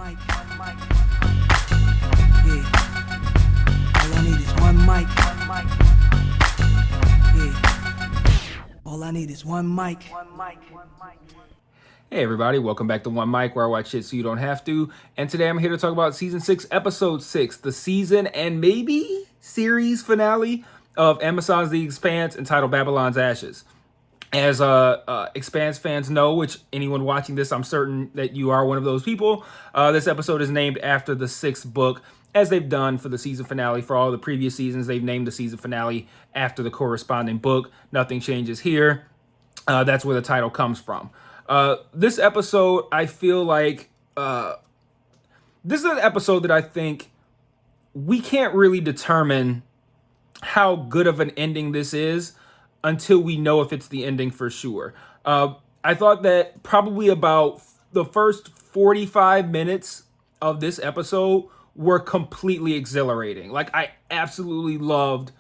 mic. Yeah. All I need is one mic. Yeah. All I need is one mic. Hey everybody, welcome back to One Mic, where I watch shit so you don't have to. And today I'm here to talk about Season 6, Episode 6, the season and maybe series finale of Amazon's The Expanse, entitled Babylon's Ashes. As Expanse fans know, which anyone watching this, I'm certain that you are one of those people, this episode is named after the sixth book, as they've done for the season finale. For all the previous seasons, they've named the season finale after the corresponding book. Nothing changes here. That's where the title comes from. This episode, I feel like, this is an episode that I think we can't really determine how good of an ending this is until we know if it's the ending for sure. I thought that probably about the first 45 minutes of this episode were completely exhilarating. Like, I absolutely loved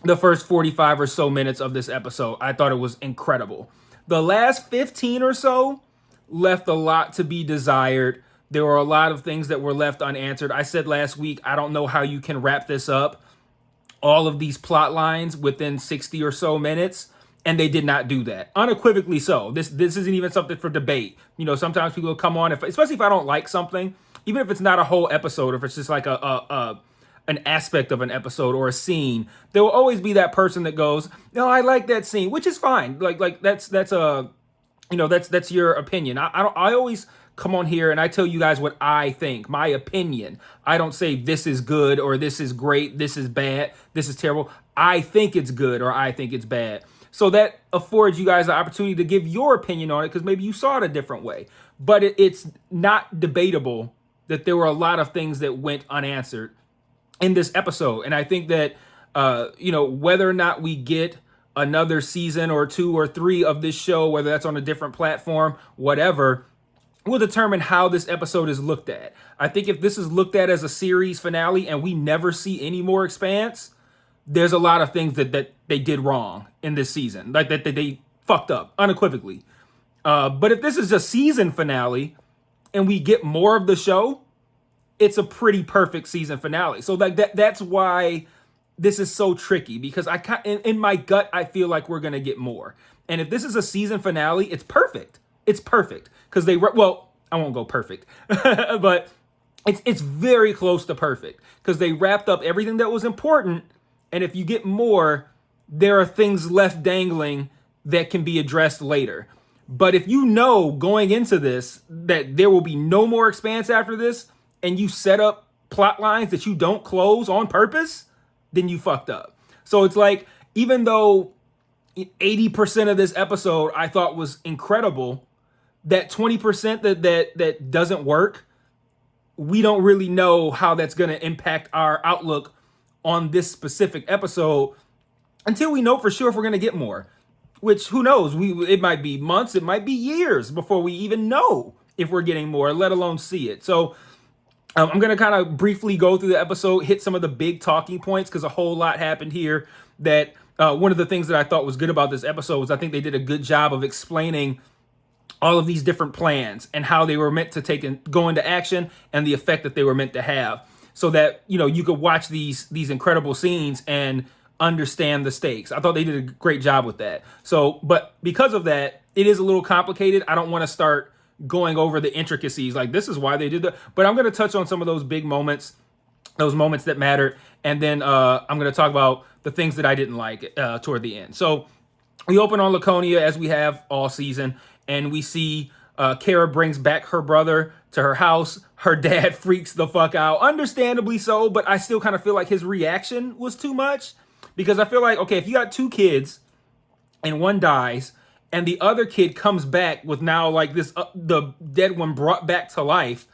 the first 45 or so minutes of this episode. I thought it was incredible. The last 15 or so left a lot to be desired. There were a lot of things that were left unanswered. I said last week, I don't know how you can wrap this up, all of these plot lines, within 60 or so minutes, and they did not do that. Unequivocally so. This isn't even something for debate. You know, sometimes people will come on, especially if I don't like something, even if it's not a whole episode, if it's just like an aspect of an episode or a scene, there will always be that person that goes, "No, I like that scene," which is fine. Like that's your opinion. I always come on here and I tell you guys what I think, my opinion. I don't say this is good or this is great, this is bad, this is terrible. I think it's good or I think it's bad. So that affords you guys the opportunity to give your opinion on it, because maybe you saw it a different way. But it's not debatable that there were a lot of things that went unanswered in this episode. And I think that, whether or not we get another season or 2 or 3 of this show, whether that's on a different platform, whatever, will determine how this episode is looked at. I think if this is looked at as a series finale and we never see any more Expanse, there's a lot of things that they did wrong in this season, like that they fucked up unequivocally. But if this is a season finale and we get more of the show, it's a pretty perfect season finale. So like that's why this is so tricky, because in my gut, I feel like we're going to get more. And if this is a season finale, it's perfect. It's perfect because I won't go perfect, but it's very close to perfect because they wrapped up everything that was important. And if you get more, there are things left dangling that can be addressed later. But if you know going into this that there will be no more Expanse after this, and you set up plot lines that you don't close on purpose, then you fucked up. So it's like, even though 80% of this episode I thought was incredible, that 20% that doesn't work, we don't really know how that's going to impact our outlook on this specific episode until we know for sure if we're going to get more. Which, who knows? It might be months, it might be years before we even know if we're getting more, let alone see it. So I'm going to kind of briefly go through the episode, hit some of the big talking points, because a whole lot happened here. That one of the things that I thought was good about this episode was I think they did a good job of explaining all of these different plans and how they were meant to go into action and the effect that they were meant to have, so that, you could watch these incredible scenes and understand the stakes. I thought they did a great job with that. So, but because of that, it is a little complicated. I don't want to start going over the intricacies, like this is why they did that, but I'm going to touch on some of those big moments, those moments that mattered, and then I'm going to talk about the things that I didn't like toward the end. So we open on Laconia, as we have all season, and we see Kara brings back her brother to her house. Her dad freaks the fuck out, understandably so, but I still kind of feel like his reaction was too much, because I feel like, okay, if you got 2 kids and one dies, and the other kid comes back with now like this, the dead one brought back to life,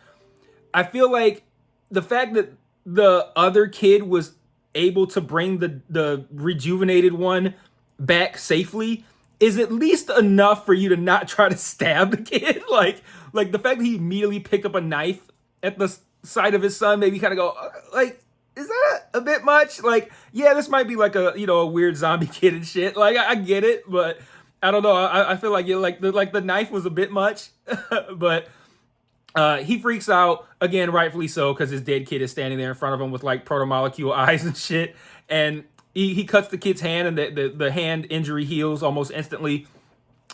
I feel like the fact that the other kid was able to bring the rejuvenated one back safely is at least enough for you to not try to stab the kid. Like the fact that he immediately picked up a knife at the side of his son made me kind of go, like, is that a bit much? Like, yeah, this might be like a weird zombie kid and shit. Like, I get it, but I don't know. I feel like the knife was a bit much, but He freaks out again, rightfully so, because his dead kid is standing there in front of him with like proto-molecule eyes and shit. And he cuts the kid's hand, and the hand injury heals almost instantly.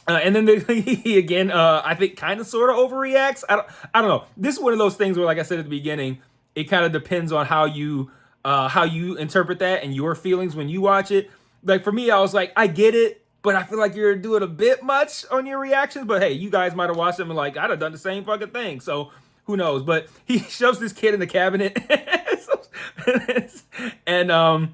And then he again, I think, kind of sort of overreacts. I don't know. This is one of those things where, like I said at the beginning, it kind of depends on how you interpret that and your feelings when you watch it. Like for me, I was like, I get it, but I feel like you're doing a bit much on your reactions. But hey, you guys might have watched them and like, I'd have done the same fucking thing. So who knows? But he shoves this kid in the cabinet, and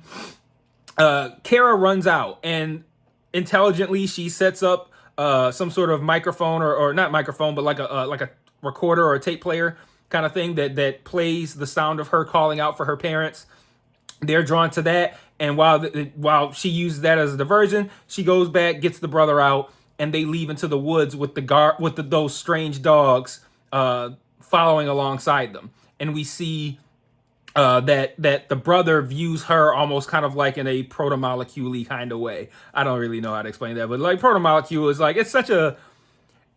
Kara runs out, and intelligently she sets up some sort of microphone or not microphone, but like a recorder or a tape player kind of thing that plays the sound of her calling out for her parents. They're drawn to that, and while she uses that as a diversion, she goes back, gets the brother out, and they leave into the woods with those strange dogs following alongside them. And we see that the brother views her almost kind of like in a proto-molecule-y kind of way. I don't really know how to explain that, but like proto-molecule is like it's such an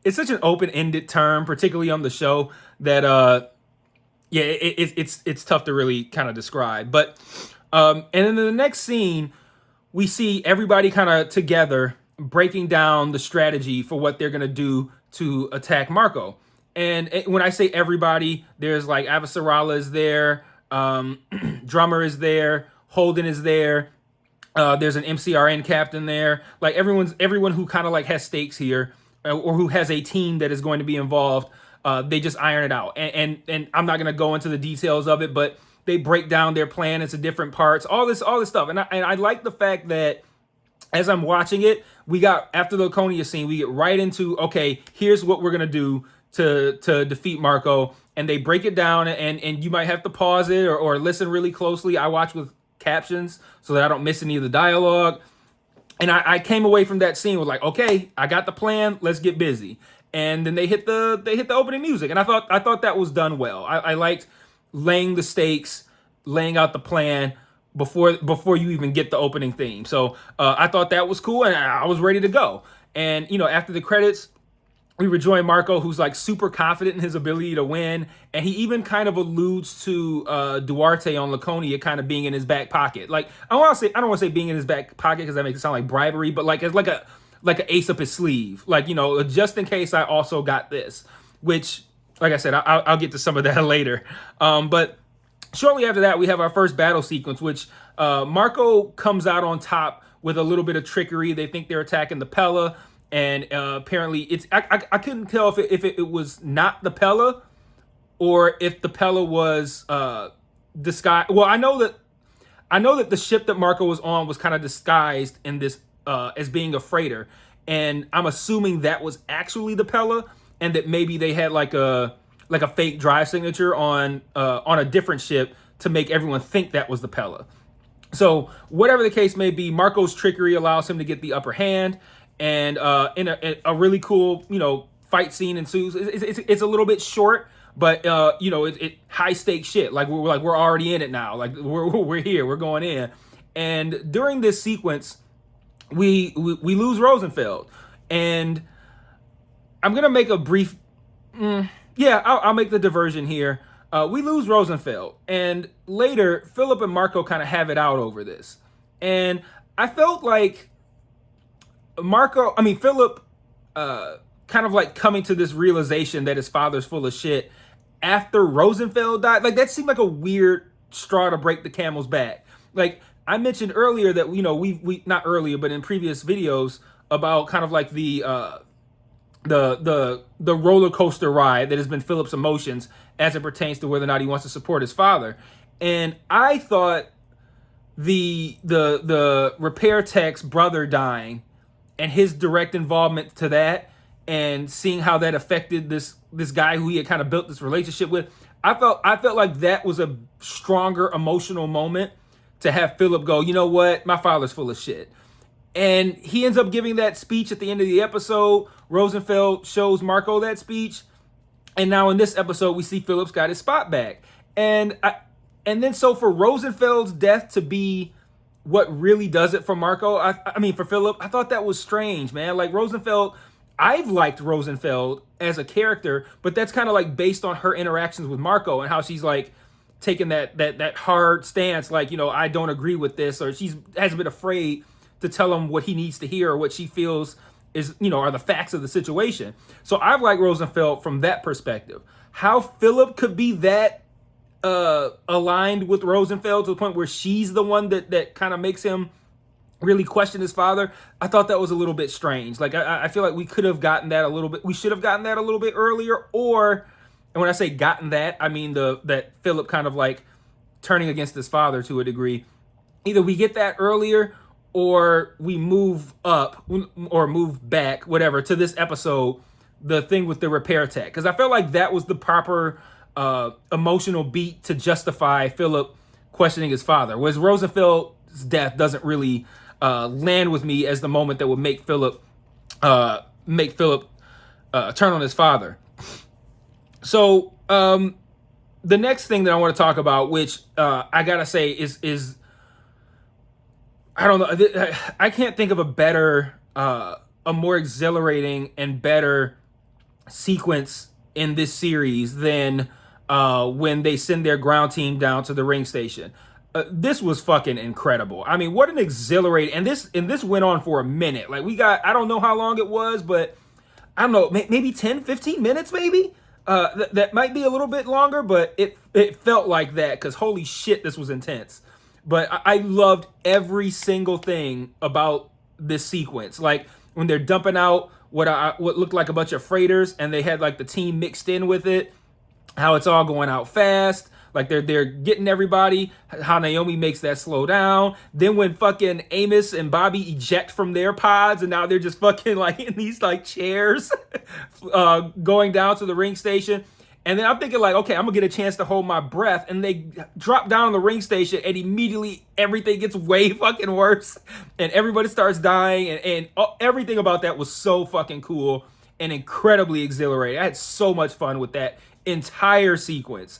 open-ended term, particularly on the show, that it's tough to really kind of describe. But and then in the next scene, we see everybody kind of together breaking down the strategy for what they're gonna do to attack Marco. And when I say everybody, there's like Avasarala is there, Drummer is there, Holden is there. There's an MCRN captain there. Like everyone who kind of like has stakes here, or who has a team that is going to be involved. They just iron it out, and I'm not gonna go into the details of it, but they break down their plan into different parts. All this stuff, and I like the fact that as I'm watching it, we got after the Laconia scene, we get right into okay, here's what we're gonna do to defeat Marco, and they break it down, and you might have to pause it or listen really closely. I watch with captions so that I don't miss any of the dialogue. And I came away from that scene with like, okay, I got the plan. Let's get busy. And then they hit the opening music, and I thought that was done well. I liked laying the stakes, laying out the plan before you even get the opening theme. So I thought that was cool, and I was ready to go. And after the credits, we rejoin Marco, who's like super confident in his ability to win, and he even kind of alludes to Duarte on Laconia kind of being in his back pocket. Like I don't want to say being in his back pocket because that makes it sound like bribery, but like it's like an ace up his sleeve, like just in case I also got this. Which, like I said, I'll get to some of that later. But shortly after that, we have our first battle sequence, which Marco comes out on top with a little bit of trickery. They think they're attacking the Pella. And apparently it's I couldn't tell if it was not the Pella or if the Pella was disguised. Well, I know that the ship that Marco was on was kind of disguised in this as being a freighter, and I'm assuming that was actually the Pella, and that maybe they had like a fake drive signature on a different ship to make everyone think that was the Pella. So whatever the case may be, Marco's trickery allows him to get the upper hand. And in a really cool, fight scene ensues. It's a little bit short, but it high stakes shit. Like we're already in it now. Like we're here. We're going in. And during this sequence, we lose Rosenfeld, and I'm gonna make a brief. I'll make the diversion here. We lose Rosenfeld, and later Philip and Marco kind of have it out over this, and I felt like Philip kind of like coming to this realization that his father's full of shit after Rosenfeld died. Like that seemed like a weird straw to break the camel's back. Like I mentioned earlier that we not earlier but in previous videos about kind of like the roller coaster ride that has been Philip's emotions as it pertains to whether or not he wants to support his father. And I thought the repair tech's brother dying and his direct involvement to that, and seeing how that affected this guy who he had kind of built this relationship with, I felt like that was a stronger emotional moment to have Philip go, you know what, my father's full of shit. And he ends up giving that speech at the end of the episode. Rosenfeld shows Marco that speech, and now in this episode we see Philip's got his spot back. And then so for Rosenfeld's death to be what really does it for Marco, for Philip, I thought that was strange, man. Like Rosenfeld, I've liked Rosenfeld as a character, but that's kind of like based on her interactions with Marco and how she's like taking that hard stance, like, you know, I don't agree with this, or she's hasn't been afraid to tell him what he needs to hear or what she feels is, you know, are the facts of the situation. So I've liked Rosenfeld from that perspective. How Philip could be that aligned with Rosenfeld to the point where she's the one that kind of makes him really question his father, I thought that was a little bit strange. Like, I feel like we could have gotten that a little bit, we should have gotten that a little bit earlier, or, and when I say gotten that, I mean that Philip kind of like turning against his father to a degree. Either we get that earlier or we move up or move back, whatever, to this episode, the thing with the repair tech. Because I felt like that was the proper emotional beat to justify Philip questioning his father. Whereas Rosenfeld's death doesn't really land with me as the moment that would make Philip turn on his father. So the next thing that I want to talk about, which I gotta say is I don't know, I can't think of a better, a more exhilarating and better sequence in this series than when they send their ground team down to the ring station. This was fucking incredible. I mean, what an exhilarating, and this went on for a minute. Like, we got, I don't know how long it was, but I don't know, maybe 10, 15 minutes maybe? That might be a little bit longer, but it felt like that, because holy shit, this was intense. But I loved every single thing about this sequence. Like, when they're dumping out what looked like a bunch of freighters, and they had like the team mixed in with it, how it's all going out fast, like they're getting everybody, how Naomi makes that slow down. Then when fucking Amos and Bobby eject from their pods, and now they're just fucking like in these like chairs going down to the ring station. And then I'm thinking like, okay, I'm gonna get a chance to hold my breath, and they drop down on the ring station, and immediately everything gets way fucking worse, and everybody starts dying, and everything about that was so fucking cool and incredibly exhilarating. I had so much fun with that entire sequence,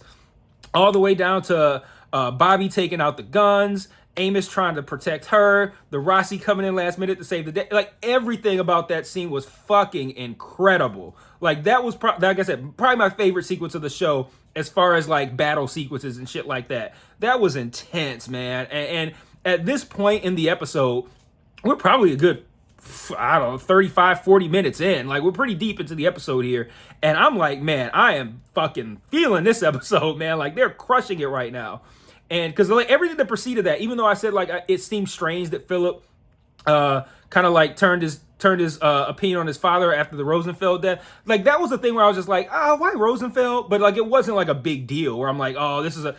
all the way down to Bobby taking out the guns, Amos trying to protect her, the Rossi coming in last minute to save the day. Like, everything about that scene was fucking incredible. Like, that was, like I said, probably my favorite sequence of the show as far as like battle sequences and shit like that. That was intense, man. And at this point in the episode, we're probably a good, I don't know, 35, 40 minutes in. Like, we're pretty deep into the episode here. And I'm like, man, I am fucking feeling this episode, man. Like, they're crushing it right now. And because like everything that preceded that, even though I said like it seemed strange that Philip kind of like turned his opinion on his father after the Rosenfeld death, like that was the thing where I was just like, why Rosenfeld? But like it wasn't like a big deal where I'm like, oh, this is let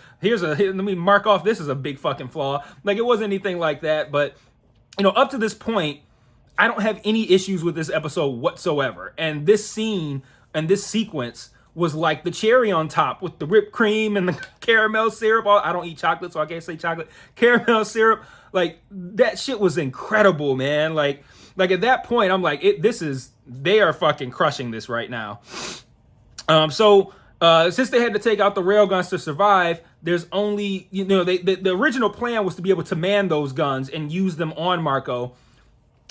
me mark off, this is a big fucking flaw. Like, it wasn't anything like that. But you know, up to this point, I don't have any issues with this episode whatsoever. And this scene and this sequence was like the cherry on top with the whipped cream and the caramel syrup. I don't eat chocolate, so I can't say chocolate. Caramel syrup, like that shit was incredible, man. Like at that point, I'm like, they are fucking crushing this right now. So since they had to take out the railguns to survive, there's only, you know, the original plan was to be able to man those guns and use them on Marco.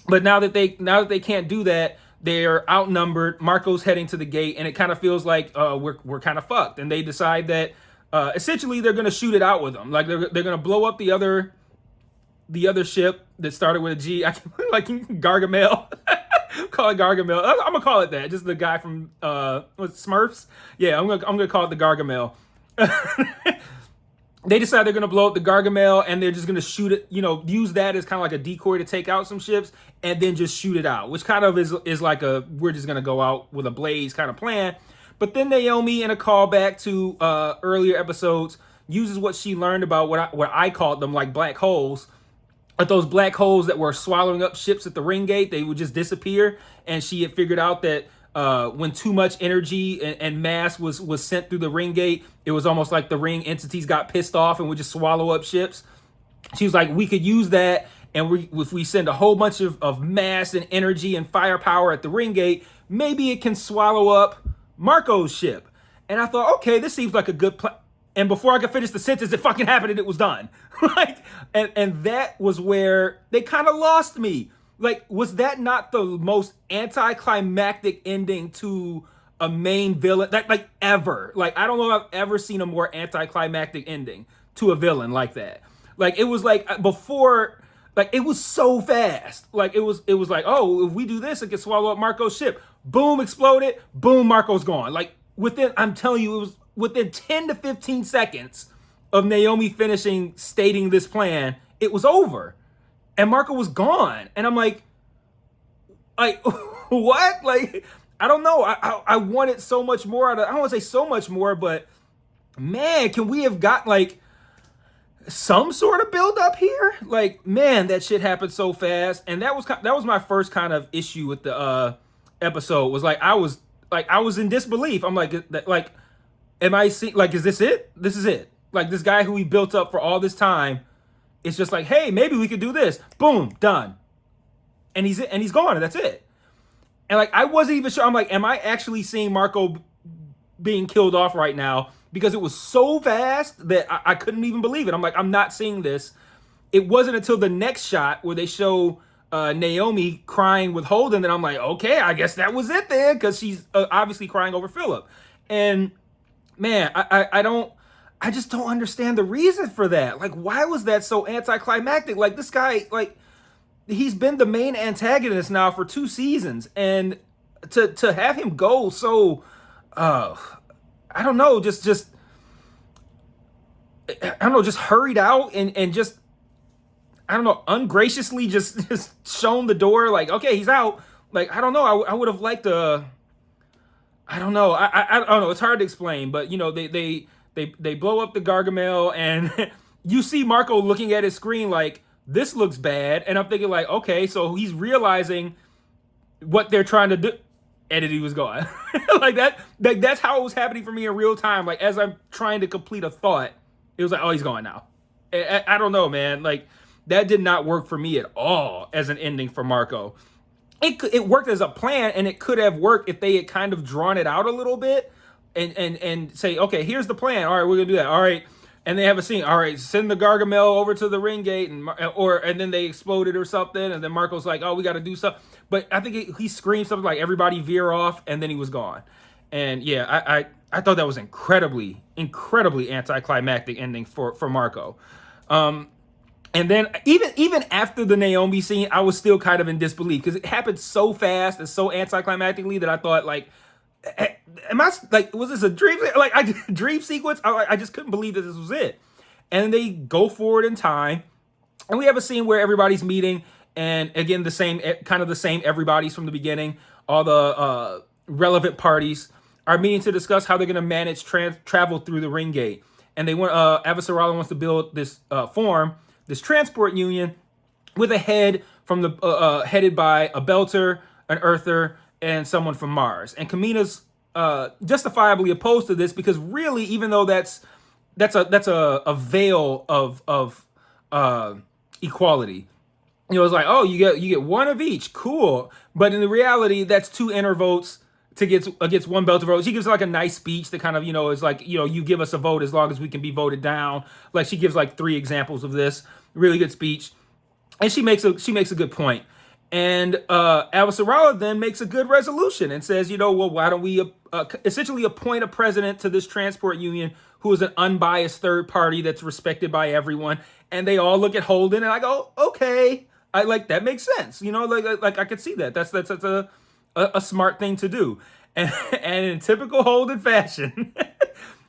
But now that they can't do that, they're outnumbered. Marco's heading to the gate, and it kind of feels like we're kind of fucked. And they decide that essentially they're gonna shoot it out with them. Like they're gonna blow up the other ship that started with a G. I can like Gargamel. Call it Gargamel. I'm gonna call it that. Just the guy from Smurfs. Yeah, I'm gonna call it the Gargamel. They decide they're going to blow up the Gargamel, and they're just going to shoot it, you know, use that as kind of like a decoy to take out some ships, and then just shoot it out, which kind of is like we're just going to go out with a blaze kind of plan. But then Naomi, in a callback to earlier episodes, uses what she learned about what I called them, like black holes. But those black holes that were swallowing up ships at the ring gate, they would just disappear. And she had figured out that when too much energy and mass was sent through the ring gate, it was almost like the ring entities got pissed off and would just swallow up ships. She was like, we could use that, and if we send a whole bunch of mass and energy and firepower at the ring gate, maybe it can swallow up Marco's ship. And I thought, okay, this seems like a good plan. And before I could finish the sentence, it fucking happened and it was done. Like, and that was where they kind of lost me. Like, was that not the most anticlimactic ending to a main villain that like ever? Like, I don't know if I've ever seen a more anticlimactic ending to a villain like that. Like, it was like before, like it was so fast. Like it was like, oh, if we do this, it can swallow up Marco's ship. Boom, exploded. Boom, Marco's gone. Like within, I'm telling you, it was within 10 to 15 seconds of Naomi finishing stating this plan, it was over. And Marco was gone. And I'm like, what? Like, I don't know. I wanted so much more out of, I don't want to say so much more, but man, can we have got like some sort of build up here? Like, man, that shit happened so fast. And that was my first kind of issue with the episode. Was like I was in disbelief. I'm like, am I seeing, like, is this it? This is it. Like, this guy who we built up for all this time, it's just like, hey, maybe we could do this. Boom, done. And he's gone, and that's it. And like, I wasn't even sure. I'm like, am I actually seeing Marco being killed off right now? Because it was so fast that I couldn't even believe it. I'm like, I'm not seeing this. It wasn't until the next shot where they show Naomi crying with Holden that I'm like, okay, I guess that was it then, because she's obviously crying over Philip. And man, I just don't understand the reason for that. Like, why was that so anticlimactic? Like, this guy, like, he's been the main antagonist now for 2 seasons, and to have him go so, I don't know, just I don't know, just hurried out and just, I don't know, ungraciously just shown the door. Like, okay, he's out. Like, I don't know. I would have liked to. I don't know. I don't know. It's hard to explain, but you know, they blow up the Gargamel, and you see Marco looking at his screen like, this looks bad, and I'm thinking like, okay, so he's realizing what they're trying to do, and then he was gone. Like that. Like, that's how it was happening for me in real time. Like, as I'm trying to complete a thought, it was like, oh, he's gone now. I don't know, man. Like, that did not work for me at all as an ending for Marco. It worked as a plan, and it could have worked if they had kind of drawn it out a little bit and say, okay, here's the plan. All right, we're gonna do that. All right, and they have a scene. All right, send the Gargamel over to the ring gate, and then they exploded or something, and then Marco's like, oh, we got to do something. But I think he screamed something like, everybody veer off, and then he was gone. And yeah, I thought that was incredibly anticlimactic ending for Marco. And then even after the Naomi scene, I was still kind of in disbelief because it happened so fast and so anticlimactically that I thought, like, am I, like, was this a dream? Like, dream sequence? I just couldn't believe that this was it. And they go forward in time, and we have a scene where everybody's meeting, and again, the same everybody's from the beginning. All the relevant parties are meeting to discuss how they're going to manage travel through the ring gate. And they want Avasarala wants to build this this transport union with a head from the headed by a Belter, an Earther, and someone from Mars. And Kamina's justifiably opposed to this because really, even though that's a veil of equality. You know, it's like, oh, you get one of each, cool. But in the reality, that's 2 inner votes against 1 Belter vote. She gives like a nice speech that kind of, you know, is like, you know, you give us a vote as long as we can be voted down. Like, she gives like 3 examples of this. Really good speech. And she makes a good point. And Avasarala then makes a good resolution and says, you know, well, why don't we essentially appoint a president to this transport union who is an unbiased third party that's respected by everyone. And they all look at Holden, and I go, okay, I like, that makes sense. You know, like I could see that. That's a smart thing to do. And in typical Holden fashion,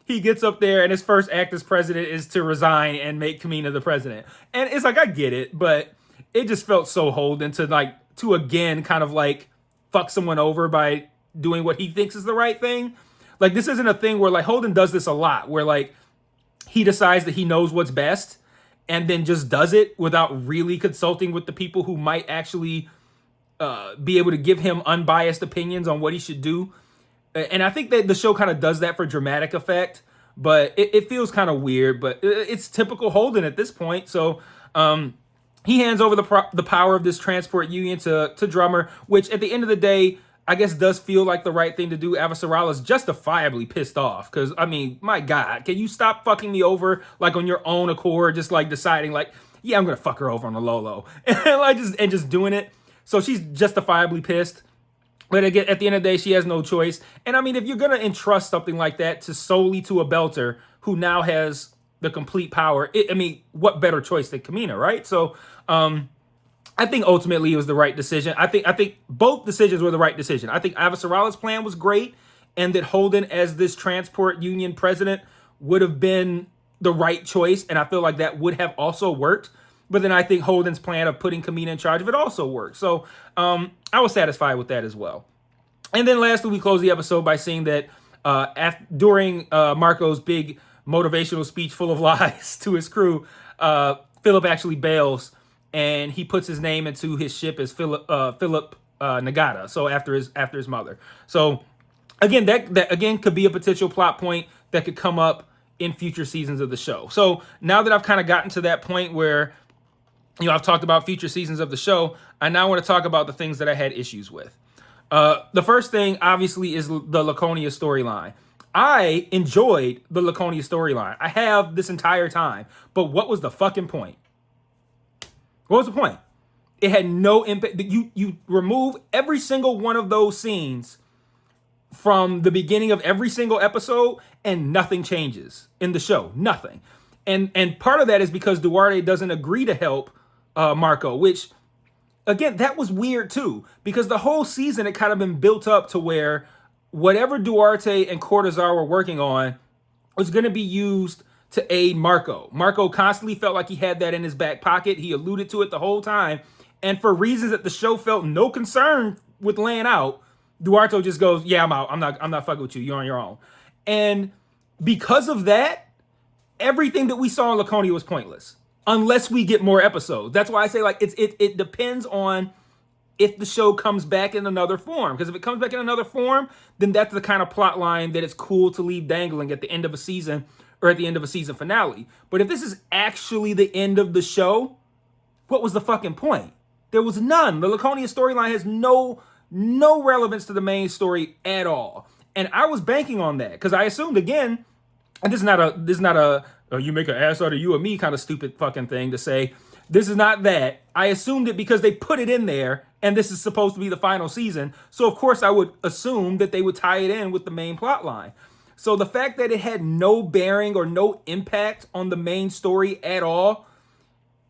he gets up there, and his first act as president is to resign and make Kamina the president. And it's like, I get it, but it just felt so Holden to again kind of like fuck someone over by doing what he thinks is the right thing. Like, this isn't a thing where, like, Holden does this a lot, where like he decides that he knows what's best and then just does it without really consulting with the people who might actually be able to give him unbiased opinions on what he should do. And I think that the show kind of does that for dramatic effect, but it feels kind of weird, but it's typical Holden at this point. So he hands over the power of this transport union to Drummer, which at the end of the day, I guess does feel like the right thing to do. Avasarala's justifiably pissed off because, I mean, my God, can you stop fucking me over like on your own accord, just like deciding like, yeah, I'm gonna fuck her over on the low and just doing it. So she's justifiably pissed. But again, at the end of the day, she has no choice. And I mean, if you're going to entrust something like that solely to a belter who now has the complete power, I mean, what better choice than Kamina, right? So I think ultimately it was the right decision. I think both decisions were the right decision. I think Avasarala's plan was great, and that Holden as this transport union president would have been the right choice, and I feel like that would have also worked. But then I think Holden's plan of putting Kamina in charge of it also worked. So I was satisfied with that as well. And then lastly, we close the episode by seeing that during Marco's big motivational speech full of lies to his crew, Philip actually bails, and he puts his name into his ship as Philip Nagata. So after his mother. So again, that again could be a potential plot point that could come up in future seasons of the show. So now that I've kind of gotten to that point where, I've talked about future seasons of the show, I now want to talk about the things that I had issues with. The first thing, obviously, is the Laconia storyline. I enjoyed the Laconia storyline. I have this entire time. But what was the fucking point? What was the point? It had no impact. You remove every single one of those scenes from the beginning of every single episode, and nothing changes in the show. Nothing. And part of that is because Duarte doesn't agree to help Marco, which, again, that was weird too, because the whole season it kind of been built up to where whatever Duarte and Cortazar were working on was going to be used to aid Marco. Marco constantly felt like he had that in his back pocket. He alluded to it the whole time. And for reasons that the show felt no concern with laying out, Duarte just goes, yeah, I'm out. I'm not fucking with you. You're on your own. And because of that, everything that we saw in Laconia was pointless. Unless we get more episodes. That's why I say, like, it depends on if the show comes back in another form. Because if it comes back in another form, then that's the kind of plot line that it's cool to leave dangling at the end of a season or at the end of a season finale. But if this is actually the end of the show, what was the fucking point? There was none. The Laconia storyline has no relevance to the main story at all. And I was banking on that because I assumed, again, and this is not a you make an ass out of you or me kind of stupid fucking thing to say. This is not that. I assumed it because they put it in there and this is supposed to be the final season. So of course I would assume that they would tie it in with the main plot line. So the fact that it had no bearing or no impact on the main story at all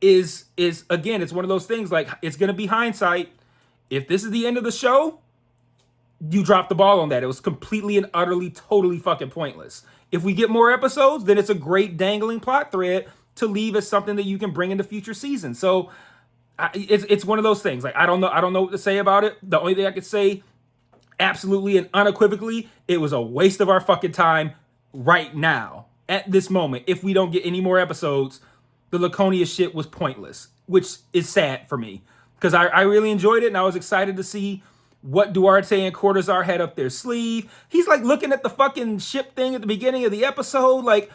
is again, it's one of those things, like, it's going to be hindsight. If this is the end of the show, you dropped the ball on that. It was completely and utterly, totally fucking pointless. If we get more episodes, then it's a great dangling plot thread to leave as something that you can bring into future seasons. So it's one of those things. Like, I don't know what to say about it. The only thing I could say, absolutely and unequivocally, it was a waste of our fucking time right now, at this moment. If we don't get any more episodes, the Laconia shit was pointless, which is sad for me because I really enjoyed it and I was excited to see what Duarte and Cortazar had up their sleeve. He's like looking at the fucking ship thing at the beginning of the episode. Like,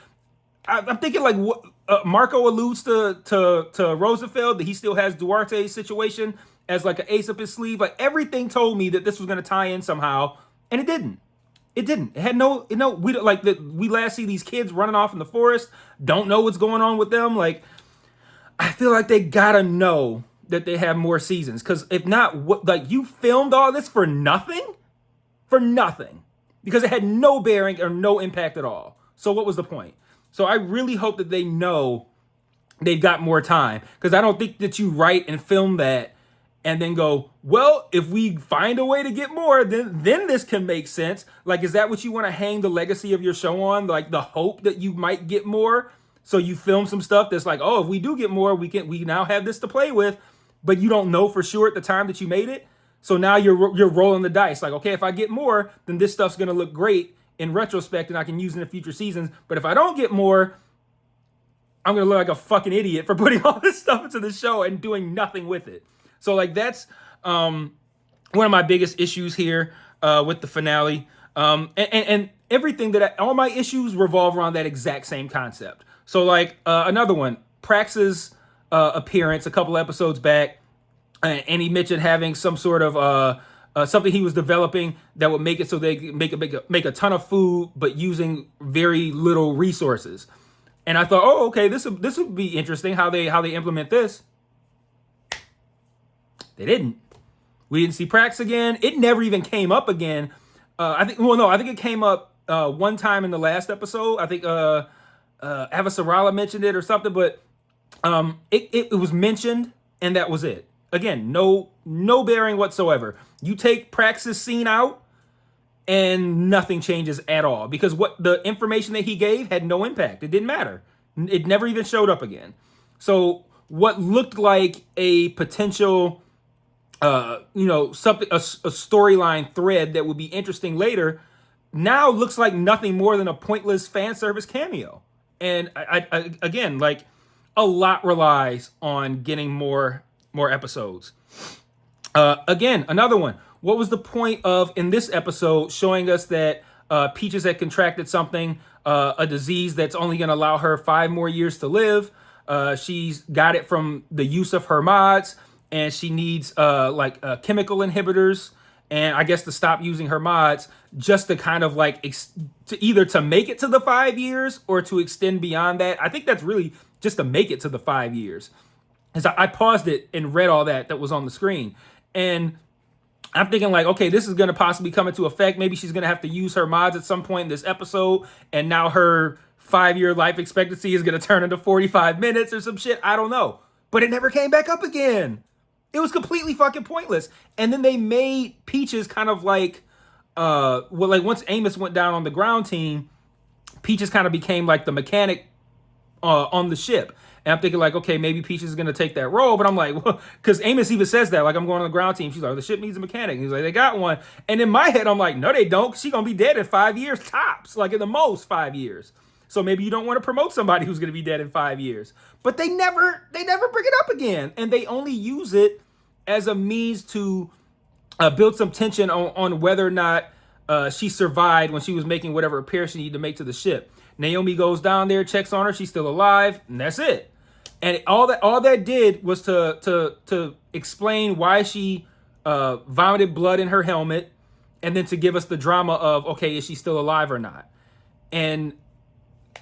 I'm thinking, like, what Marco alludes to Roosevelt, that he still has Duarte's situation as like an ace up his sleeve. Like, everything told me that this was going to tie in somehow, and it didn't. It didn't. It had we last see these kids running off in the forest, don't know what's going on with them. Like, I feel like they gotta know that they have more seasons, because if not, what, like, you filmed all this for nothing? For nothing. Because it had no bearing or no impact at all. So what was the point? So I really hope that they know they've got more time, because I don't think that you write and film that and then go, well, if we find a way to get more, then this can make sense. Like, is that what you want to hang the legacy of your show on? Like, the hope that you might get more? So you film some stuff that's like, oh, if we do get more, we now have this to play with, but you don't know for sure at the time that you made it. So now you're rolling the dice. Like, okay, if I get more, then this stuff's going to look great in retrospect and I can use it in future seasons. But if I don't get more, I'm going to look like a fucking idiot for putting all this stuff into the show and doing nothing with it. So, like, that's one of my biggest issues here with the finale. And everything all my issues revolve around that exact same concept. So, like, another one, Prax's appearance a couple episodes back, and he mentioned having some sort of something he was developing that would make it so they could make a ton of food, but using very little resources. And I thought, oh, okay, this would be interesting how they implement this. They didn't. We didn't see Prax again. It never even came up again. I think it came up one time in the last episode. I think Avasarala mentioned it or something, but it was mentioned and that was it. Again, no bearing whatsoever. You take Prax's scene out and nothing changes at all because what the information that he gave had no impact. It didn't matter. It never even showed up again. So what looked like a potential something, a storyline thread that would be interesting later, now looks like nothing more than a pointless fan service cameo. And I again, like, a lot relies on getting more episodes. Again, another one. What was the point of, in this episode, showing us that Peaches had contracted something, a disease that's only going to allow her 5 more years to live? She's got it from the use of her mods, and she needs chemical inhibitors, and I guess to stop using her mods, just to kind of like to either to make it to the 5 years or to extend beyond that. I think that's really just to make it to the 5 years. As I paused it and read all that was on the screen, and I'm thinking like, okay, this is going to possibly come into effect. Maybe she's going to have to use her mods at some point in this episode, and now her 5-year life expectancy is going to turn into 45 minutes or some shit. I don't know. But it never came back up again. It was completely fucking pointless. And then they made Peaches kind of like, once Amos went down on the ground team, Peaches kind of became like the mechanic on the ship. And I'm thinking like, okay, maybe Peaches is going to take that role. But I'm like, well, because Amos even says that, like, I'm going on the ground team. She's like, the ship needs a mechanic. And he's like, they got one. And in my head, I'm like, no, they don't. She's going to be dead in 5 years tops, like in the most 5 years. So maybe you don't want to promote somebody who's going to be dead in 5 years. But they never bring it up again. And they only use it as a means to build some tension on whether or not she survived when she was making whatever repair she needed to make to the ship. Naomi goes down there, checks on her. She's still alive. And that's it. And all that did was to explain why she vomited blood in her helmet, and then to give us the drama of, okay, is she still alive or not? And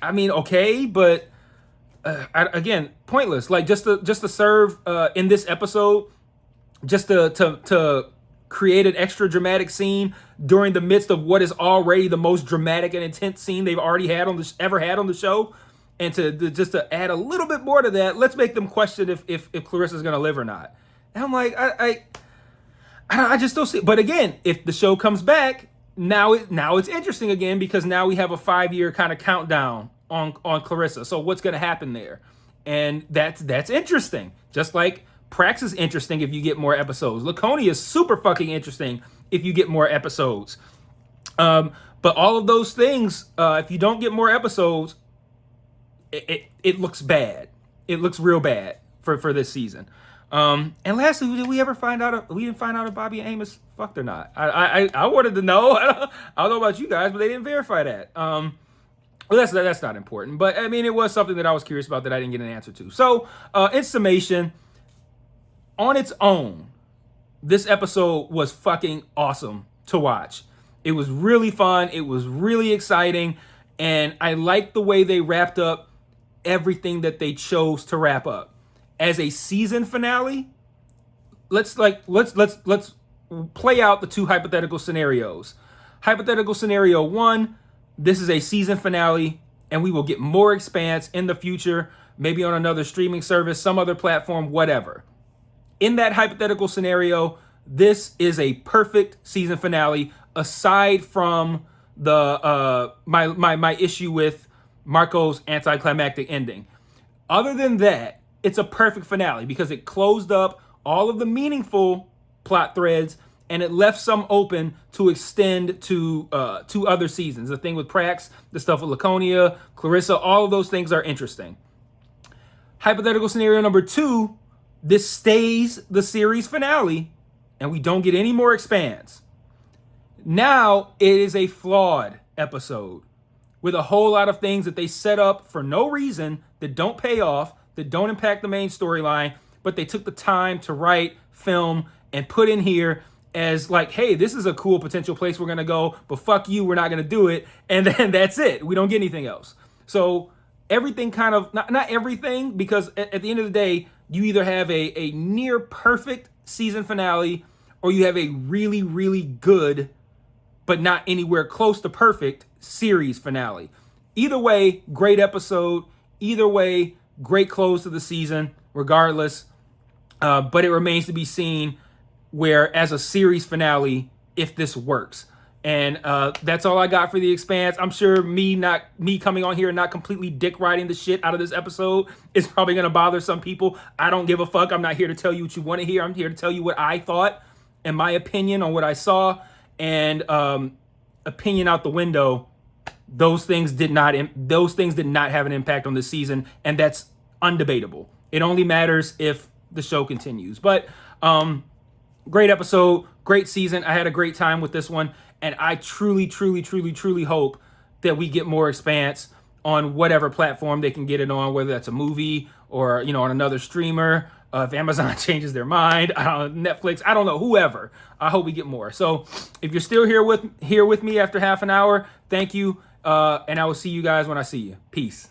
I mean, okay, but again, pointless. Like just to serve in this episode, just to create an extra dramatic scene during the midst of what is already the most dramatic and intense scene they've already had ever had on the show. And to add a little bit more to that, let's make them question if Clarissa's going to live or not. And I'm like, I just don't see it. But again, if the show comes back, now it's interesting again, because now we have a 5-year kind of countdown on Clarissa. So what's going to happen there? And that's interesting. Just like Prax is interesting if you get more episodes. Laconia is super fucking interesting if you get more episodes. But all of those things, if you don't get more episodes, it looks bad. It looks real bad for this season. And lastly, did we ever find out? We didn't find out if Bobby and Amos fucked or not. I wanted to know. I don't know about you guys, but they didn't verify that. Well, that's not important. But I mean, it was something that I was curious about that I didn't get an answer to. So, in summation, on its own, this episode was fucking awesome to watch. It was really fun. It was really exciting, and I liked the way they wrapped up everything that they chose to wrap up. As a season finale, let's play out the 2 hypothetical scenarios. Hypothetical scenario 1, this is a season finale, and we will get more Expanse in the future, maybe on another streaming service, some other platform, whatever. In that hypothetical scenario, this is a perfect season finale, aside from the my issue with Marco's anticlimactic ending. Other than that, it's a perfect finale because it closed up all of the meaningful plot threads and it left some open to extend to 2 other seasons. The thing with Prax, the stuff with Laconia, Clarissa, all of those things are interesting. Hypothetical scenario number 2, this stays the series finale and we don't get any more Expanse. Now it is a flawed episode with a whole lot of things that they set up for no reason, that don't pay off, that don't impact the main storyline, but they took the time to write, film, and put in here as like, hey, this is a cool potential place we're going to go, but fuck you, we're not going to do it. And then that's it. We don't get anything else. So everything kind of, not everything, because at the end of the day, you either have a near perfect season finale or you have a really, really good, but not anywhere close to perfect series finale. Either way, great episode. Either way, great close to the season, regardless. But it remains to be seen where, as a series finale, if this works. And that's all I got for The Expanse. I'm sure me coming on here and not completely dick riding the shit out of this episode is probably going to bother some people. I don't give a fuck. I'm not here to tell you what you want to hear. I'm here to tell you what I thought and my opinion on what I saw. And opinion out the window, those things did not have an impact on the season, and that's undebatable. It only matters if the show continues. But great episode, great season. I had a great time with this one, and I truly, truly, truly, truly hope that we get more Expanse on whatever platform they can get it on, whether that's a movie or, on another streamer. If Amazon changes their mind, Netflix, I don't know, whoever. I hope we get more. So if you're still here with me after half an hour, thank you. And I will see you guys when I see you. Peace.